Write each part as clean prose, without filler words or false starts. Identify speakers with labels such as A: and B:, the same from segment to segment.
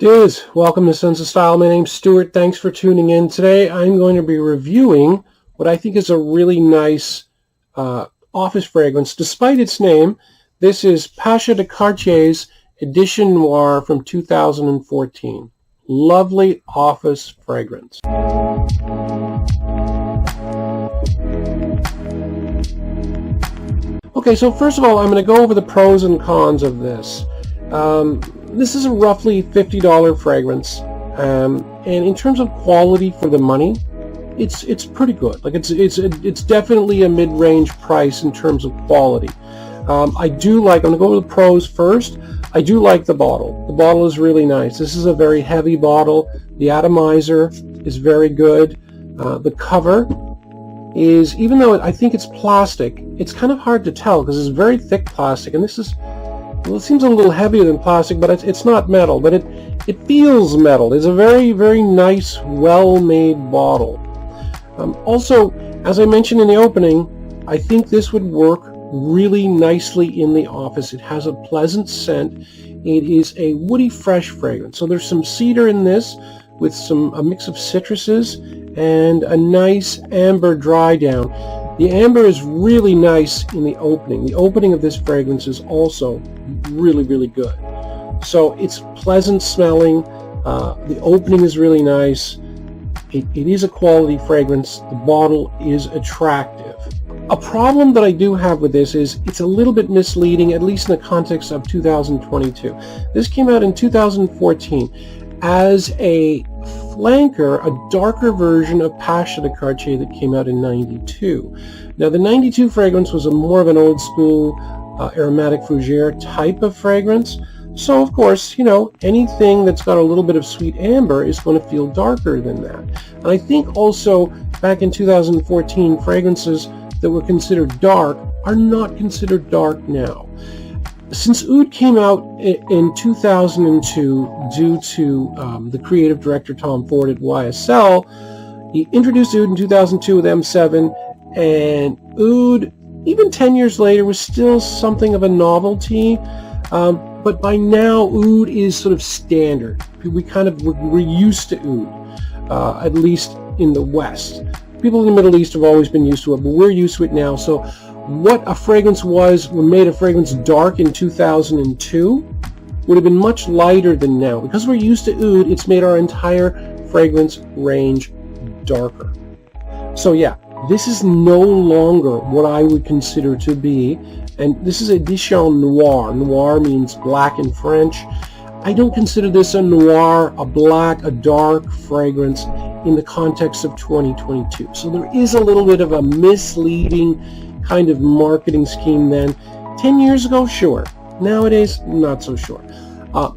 A: Dudes, welcome to Sons of Style. My name's Stuart. Thanks for tuning in. Today I'm going to be reviewing what I think is a really nice office fragrance. Despite its name, this is Pasha de Cartier's Edition Noire from 2014. Lovely office fragrance. Okay, so first of all, I'm going to go over the pros and cons of this. This is a roughly $50 fragrance, and in terms of quality for the money, it's pretty good. Like it's definitely a mid-range price in terms of quality. I'm going to go over the pros first. I do like the bottle. The bottle is really nice. This is a very heavy bottle. The atomizer is very good. The cover is, even though I think it's plastic, it's kind of hard to tell because it's very thick plastic, and this is, well, it seems a little heavier than plastic, but it's not metal, but it feels metal. It's a very, very nice, well-made bottle. Also, as I mentioned in the opening, I think this would work really nicely in the office. It has a pleasant scent. It is a woody, fresh fragrance. So there's some cedar in this with a mix of citruses and a nice amber dry down. The amber is really nice in the opening. The opening of this fragrance is also really, really good. So it's pleasant smelling. The opening is really nice. It is a quality fragrance. The bottle is attractive. A problem that I do have with this is it's a little bit misleading, at least in the context of 2022. This came out in 2014 as a flanker, a darker version of Pasha de Cartier that came out in 92. Now the 92 fragrance was more of an old school aromatic fougere type of fragrance. So of course, you know, anything that's got a little bit of sweet amber is going to feel darker than that. And I think also back in 2014, fragrances that were considered dark are not considered dark now. Since Oud came out in 2002, due to the creative director Tom Ford at YSL, he introduced Oud in 2002 with M7, and Oud, even 10 years later, was still something of a novelty. But by now, Oud is sort of standard. We're used to Oud, at least in the West. People in the Middle East have always been used to it, but we're used to it now. So what a fragrance was when made a fragrance dark in 2002 would have been much lighter than now. Because we're used to Oud, it's made our entire fragrance range darker. So yeah, this is no longer what I would consider to be, and this is Edition Noire. Noire means black in French. I don't consider this a noir, a black, a dark fragrance in the context of 2022. So there is a little bit of a misleading kind of marketing scheme then. 10 years ago, sure. Nowadays, not so sure.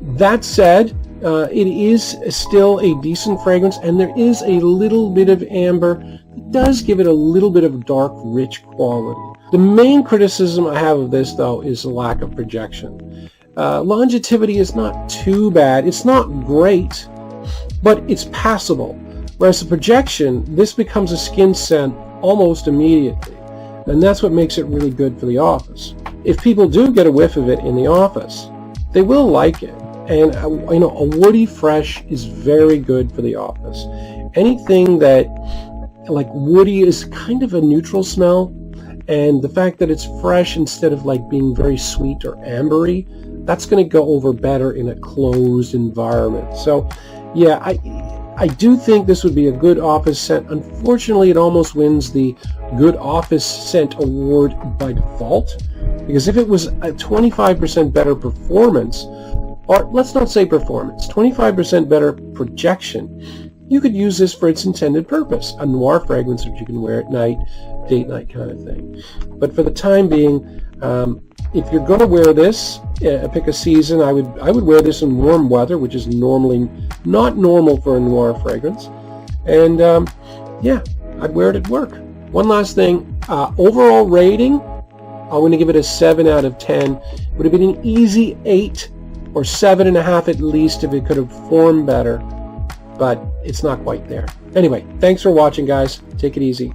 A: That said, it is still a decent fragrance, and there is a little bit of amber that does give it a little bit of dark, rich quality. The main criticism I have of this, though, is the lack of projection. Longevity is not too bad. It's not great, but it's passable. Whereas the projection, this becomes a skin scent almost immediately. And that's what makes it really good for the office. If people do get a whiff of it in the office, they will like it. And you know, a woody fresh is very good for the office. Anything that, like woody, is kind of a neutral smell, and the fact that it's fresh instead of like being very sweet or ambery, that's going to go over better in a closed environment. So yeah, I do think this would be a good office scent. Unfortunately, it almost wins the Good Office Scent Award by default, because if it was a 25% better performance, or let's not say performance, 25% better projection, you could use this for its intended purpose, a noir fragrance that you can wear at night, date night kind of thing. But for the time being, if you're going to wear this, pick a season, I would wear this in warm weather, which is normally not normal for a noir fragrance. And yeah, I'd wear it at work. One last thing, overall rating, I'm going to give it a 7 out of 10. Would have been an easy 8 or 7.5 at least if it could have performed better, but it's not quite there. Anyway, thanks for watching, guys. Take it easy.